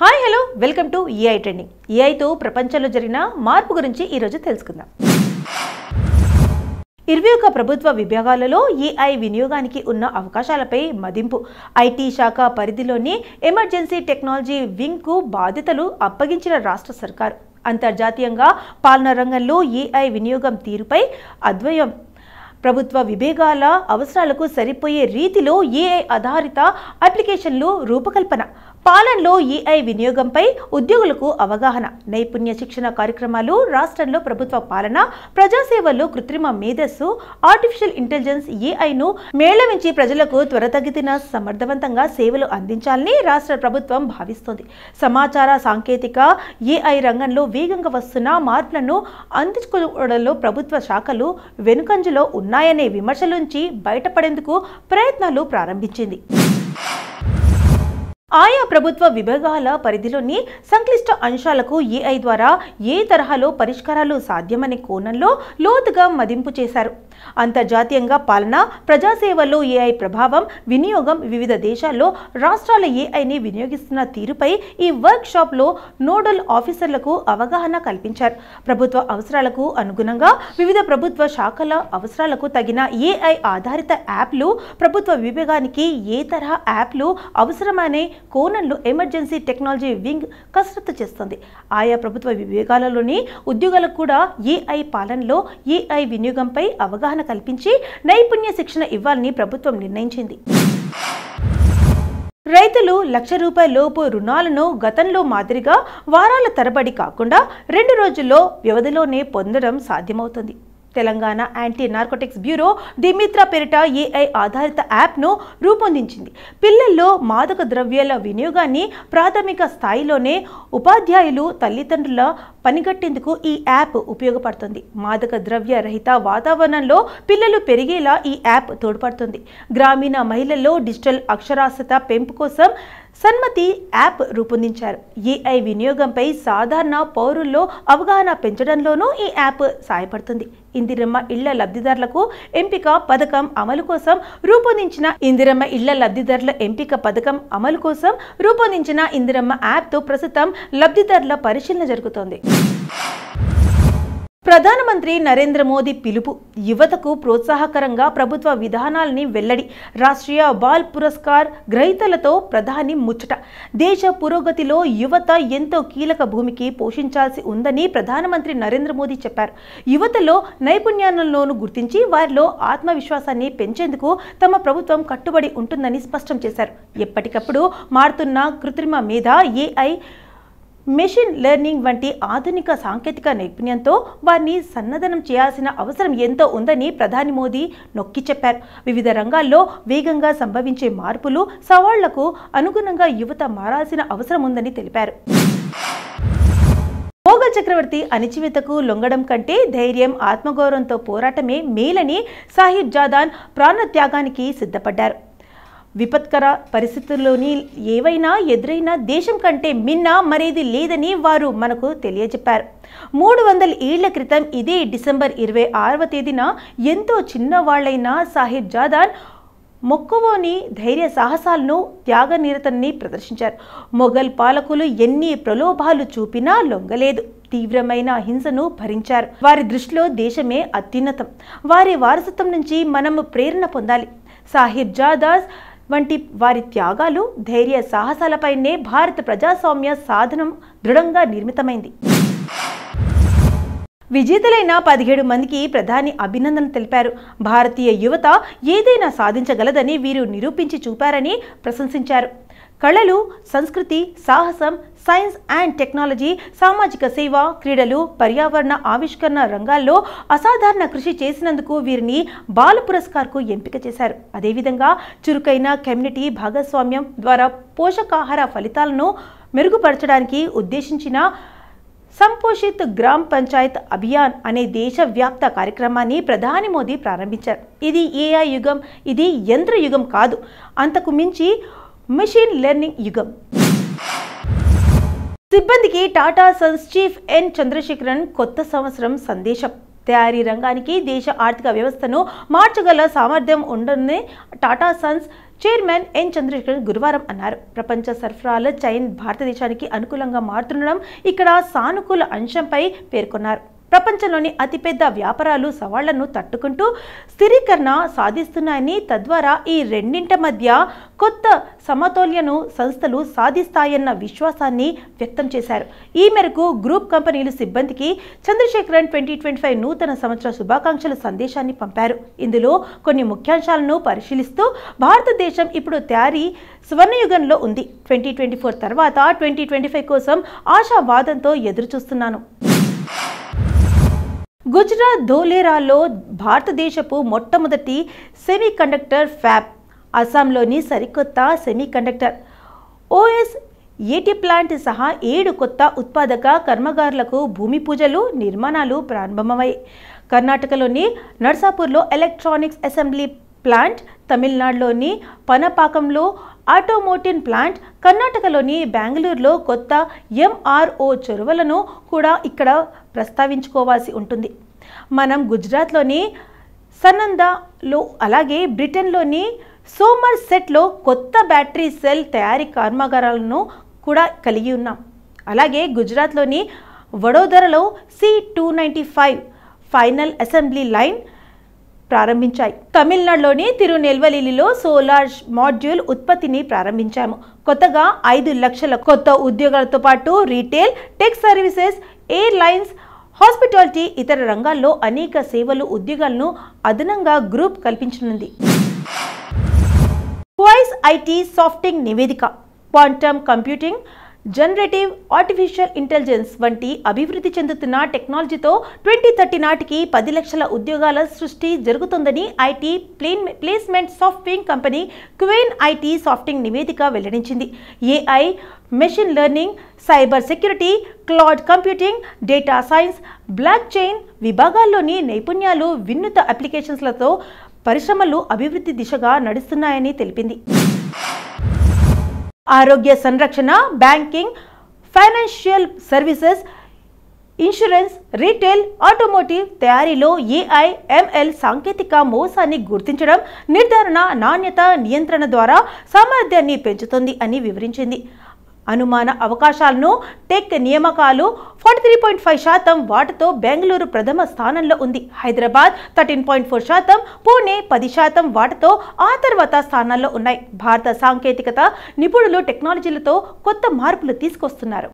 Hi hello welcome to AI trending. ఏఐతో ప్రపంచంలో జరిగిన మార్పు గురించి ఈరోజు తెలుసుకుందాం. 21 ప్రభుత్వ విభాగాలలో ఏఐ వినియోగానికి ఉన్న అవకాశాలపై మదింపు. ఐటీ శాఖ పరిధిలోని ఎమర్జెన్సీ టెక్నాలజీ వింగ్కు బాధ్యతలు అప్పగించిన రాష్ట్ర సర్కారు. అంతర్జాతీయంగా పాలనా రంగంలో ఏఐ వినియోగం తీరుపై అధ్యయనం. ప్రభుత్వ విభాగాల అవసరాలకు సరిపోయే రీతిలో ఏఐ ఆధారిత అప్లికేషన్లు రూపకల్పన. పాలనలో ఏఐ వినియోగంపై ఉద్యోగులకు అవగాహన, నైపుణ్య శిక్షణ కార్యక్రమాలు. రాష్ట్రంలో ప్రభుత్వ పాలన, ప్రజాసేవల్లో కృత్రిమ మేధస్సు, ఆర్టిఫిషియల్ ఇంటెలిజెన్స్ ఏఐను మేళవించి ప్రజలకు త్వరితగతిన సమర్థవంతంగా సేవలు అందించాలని రాష్ట్ర ప్రభుత్వం భావిస్తోంది. సమాచార సాంకేతిక ఏఐ రంగంలో వేగంగా వస్తున్న మార్పులను అందించుకోవడంలో ప్రభుత్వ శాఖలు వెనుకంజలో ఉన్నాయనే విమర్శల నుంచి బయటపడేందుకు ప్రయత్నాలు ప్రారంభించింది. ఆయా ప్రభుత్వ విభాగాల పరిధిలోని సంక్లిష్ట అంశాలకు ఏఐ ద్వారా ఏ తరహాలో పరిష్కారాలు సాధ్యమనే కోణంలో లోతుగా మదింపు చేశారు. అంతర్జాతీయంగా పాలన, ప్రజాసేవల్లో ఏఐ ప్రభావం, వినియోగం, వివిధ దేశాల్లో రాష్ట్రాల ఏఐని వినియోగిస్తున్న తీరుపై ఈ వర్క్ షాప్లో నోడల్ ఆఫీసర్లకు అవగాహన కల్పించారు. ప్రభుత్వ అవసరాలకు అనుగుణంగా వివిధ ప్రభుత్వ శాఖల అవసరాలకు తగిన ఏఐ ఆధారిత యాప్లు, ప్రభుత్వ విభాగానికి ఏ తరహా యాప్లు అవసరమనే కోణంలో ఎమర్జెన్సీ టెక్నాలజీ వింగ్ కసరత్తు చేస్తుంది. ఆయా ప్రభుత్వ విభాగాలలోని ఉద్యోగులకు కూడా ఏఐ పాలనలో ఏఐ వినియోగంపై అవగాహన కల్పించి నైపుణ్య శిక్షణ ఇవ్వాలని ప్రభుత్వం నిర్ణయించింది. రైతులు ₹1,00,000 లోపు రుణాలను గతంలో మాదిరిగా వారాల తరబడి కాకుండా 2 రోజుల్లో వ్యవధిలోనే పొందడం సాధ్యమవుతుంది. Telangana anti narcotics bureau the మిత్ర పేరిట ఏఐ ఆధారిత యాప్ను రూపొందించింది. పిల్లల్లో మాదక ద్రవ్యాల వినియోగాన్ని ప్రాథమిక స్థాయిలోనే ఉపాధ్యాయులు, తల్లిదండ్రుల పనిగట్టేందుకు ఈ యాప్ ఉపయోగపడుతుంది. మాదక ద్రవ్య రహిత వాతావరణంలో పిల్లలు పెరిగేలా ఈ యాప్ తోడ్పడుతుంది. గ్రామీణ మహిళల్లో డిజిటల్ అక్షరాస్యత పెంపు కోసం సన్మతి యాప్ రూపొందించారు. ఏఐ వినియోగంపై సాధారణ పౌరుల్లో అవగాహన పెంచడంలోనూ ఈ యాప్ సహాయపడుతుంది. ఇందిరమ్మ ఇళ్ల లబ్ధిదారులకు ఎంపిక పథకం అమలు కోసం రూపొందించిన ఇందిరమ్మ యాప్తో ప్రస్తుతం లబ్ధిదారుల పరిశీలన జరుగుతోంది. ప్రధానమంత్రి నరేంద్ర మోదీ పిలుపు. యువతకు ప్రోత్సాహకరంగా ప్రభుత్వ విధానాలని వెల్లడి. రాష్ట్రీయ బాల్ పురస్కార్ గ్రహీతలతో ప్రధాని ముచ్చట. దేశ పురోగతిలో యువత ఎంతో కీలక భూమికి పోషించాల్సి ఉందని ప్రధానమంత్రి నరేంద్ర మోదీ చెప్పారు. యువతలో నైపుణ్యాలను గుర్తించి వారిలో ఆత్మవిశ్వాసాన్ని పెంచేందుకు తమ ప్రభుత్వం కట్టుబడి ఉంటుందని స్పష్టం చేశారు. ఎప్పటికప్పుడు మారుతున్న కృత్రిమ మేధ, ఏఐ, మెషిన్ లెర్నింగ్ వంటి ఆధునిక సాంకేతిక నైపుణ్యంతో వారిని సన్నద్ధనం చేయాల్సిన అవసరం ఎంతో ఉందని ప్రధాని మోదీ నొక్కి చెప్పారు. వివిధ రంగాల్లో వేగంగా సంభవించే మార్పులు, సవాళ్లకు అనుగుణంగా యువత మారాల్సిన అవసరం ఉందని తెలిపారు. మొఘల్ చక్రవర్తి అణచివేతకు లొంగడం కంటే ధైర్యం, ఆత్మగౌరవంతో పోరాటమే మేలని సాహిబ్ జాదాన్ ప్రాణత్యాగానికి సిద్ధపడ్డారు. విపత్కర పరిస్థితుల్లోని ఏవైనా ఎదురైనా దేశం కంటే మిన్న మరేది లేదని వారు మనకు తెలియజెప్పారు. 300 ఏళ్ల క్రితం ఇదే డిసెంబర్ 26వ తేదీన ఎంతో చిన్నవాళ్లైన సాహిబ్ జాదాన్ మొక్కవోని ధైర్య సాహసాలను, త్యాగనిరతని ప్రదర్శించారు. మొఘల్ పాలకులు ఎన్ని ప్రలోభాలు చూపినా లొంగలేదు. తీవ్రమైన హింసను భరించారు. వారి దృష్టిలో దేశమే అత్యున్నతం. వారి వారసత్వం నుంచి మనం ప్రేరణ పొందాలి. సాహిబ్ జాదాస్ వంటి వారి త్యాగాలు, ధైర్య సాహసాలపైనే భారత ప్రజాస్వామ్య సాధనం దృఢంగా నిర్మితమైంది. విజేతలైన 17 మందికి ప్రధాని అభినందనలు తెలిపారు. భారతీయ యువత ఏదైనా సాధించగలదని వీరు నిరూపించి చూపారని ప్రశంసించారు. కళలు, సంస్కృతి, సాహసం, సైన్స్ అండ్ టెక్నాలజీ, సామాజిక సేవ, క్రీడలు, పర్యావరణ ఆవిష్కరణ రంగాల్లో అసాధారణ కృషి చేసినందుకు వీరిని బాల పురస్కార్కు ఎంపిక చేశారు. అదేవిధంగా చురుకైన కమ్యూనిటీ భాగస్వామ్యం ద్వారా పోషకాహార ఫలితాలను మెరుగుపరచడానికి ఉద్దేశించిన సంపోషిత్ గ్రామ్ పంచాయత్ అభియాన్ అనే దేశవ్యాప్త కార్యక్రమాన్ని ప్రధాని మోదీ ప్రారంభించారు. ఇది ఏఐ యుగం, ఇది యంత్ర యుగం కాదు, అంతకు మించి మెషిన్ లెర్నింగ్ యుగం. సిబ్బందికి టాటా సన్స్ చీఫ్ ఎన్ చంద్రశేఖరన్ కొత్త సంవత్సరం సందేశం. తయారీ రంగానికి దేశ ఆర్థిక వ్యవస్థను మార్చగల సామర్థ్యం ఉందని Tata sons chairman N Chandrasekaran గురువారం అన్నారు. ప్రపంచ సరఫరాల చైన్ భారతదేశానికి అనుకూలంగా మారుతుండడం ఇక్కడ సానుకూల అంశంపై పేర్కొన్నారు. ప్రపంచంలోని అతిపెద్ద వ్యాపారాలు సవాళ్లను తట్టుకుంటూ స్థిరీకరణ సాధిస్తున్నాయని, తద్వారా ఈ రెండింటి మధ్య కొత్త సమతౌల్యను సంస్థలు సాధిస్తాయన్న విశ్వాసాన్ని వ్యక్తం చేశారు. ఈ మేరకు గ్రూప్ కంపెనీలు సిబ్బందికి చంద్రశేఖరన్ 2025 నూతన సంవత్సర శుభాకాంక్షల సందేశాన్ని పంపారు. ఇందులో కొన్ని ముఖ్యాంశాలను పరిశీలిస్తూ భారతదేశం ఇప్పుడు తయారీ స్వర్ణయుగంలో ఉంది. 2024 తర్వాత 2025 కోసం ఆశావాదంతో ఎదురుచూస్తున్నాను. గుజరాత్ ధోలేరాలో భారతదేశపు మొట్టమొదటి సెమీకండక్టర్ ఫ్యాబ్, అస్సాంలోని సరికొత్త సెమీకండక్టర్ OS80 ప్లాంట్ సహా 7 కొత్త ఉత్పాదక కర్మాగారాలకు భూమి పూజలు, నిర్మాణాలు ప్రారంభమయ్యాయి. కర్ణాటకలోని నర్సాపూర్లో ఎలక్ట్రానిక్స్ అసెంబ్లీ ప్లాంట్, తమిళనాడులోని పనపాకంలో ఆటోమోటివ్ ప్లాంట్, కర్ణాటకలోని బెంగళూరులో కొత్త MRO చొరవలను కూడా ఇక్కడ ప్రస్తావించుకోవాల్సి ఉంటుంది. మనం గుజరాత్లోని సనందాలో, అలాగే బ్రిటన్లోని సోమర్సెట్లో కొత్త బ్యాటరీ సెల్ తయారీ కర్మాగారాలను కూడా కలిగి ఉన్నాం. అలాగే గుజరాత్లోని వడోదరలో C295 ఫైనల్ అసెంబ్లీ లైన్ ప్రారంభించాయి. తమిళనాడులోని తిరునెల్వేలిలో సోలార్ మాడ్యూల్ ఉత్పత్తిని ప్రారంభించాము. కొత్తగా 5 లక్షల కొత్త ఉద్యోగాలతో పాటు retail, tech services, airlines, hospitality, ఇతర రంగాల్లో అనేక సేవలు, ఉద్యోగాలను అదనంగా గ్రూప్ కల్పించనుంది. క్వైస్ ఐటీ సాఫ్టింగ్ నివేదిక quantum computing, generative artificial intelligence వంటి అభివృద్ధి చెందుతున్న టెక్నాలజీతో 2030 నాటికి 10 లక్షల ఉద్యోగాల సృష్టి జరుగుతుందని ఐటీ ప్లేస్మెంట్ సాఫ్ట్వేర్ కంపెనీ క్వైన్ ఐటీ సాఫ్టింగ్ నివేదిక వెల్లడించింది. AI, machine learning, cyber security, cloud computing, data science, blockchain విభాగాల్లోని నైపుణ్యాలు, వినూత్న అప్లికేషన్స్లతో పరిశ్రమలు అభివృద్ధి దిశగా నడుస్తున్నాయని తెలిపింది. ఆరోగ్య సంరక్షణ, banking, financial services, insurance, retail, automotive తయారీలో AI, ML సాంకేతిక మోసాన్ని గుర్తించడం, నిర్ధారణ, నాణ్యత నియంత్రణ ద్వారా సామర్థ్యాన్ని పెంచుతుంది అని వివరించింది. అనుమాన అవకాశాలను టెక్ నియామకాలు 43.5% వాటాతో బెంగళూరు ప్రథమ స్థానంలో ఉంది. హైదరాబాద్ 13.4%, పూణే 10% వాటాతో ఆ తర్వాత స్థానాల్లో ఉన్నాయి. భారత సాంకేతికత నిపుణులు టెక్నాలజీలతో కొత్త మార్పులు తీసుకొస్తున్నారు.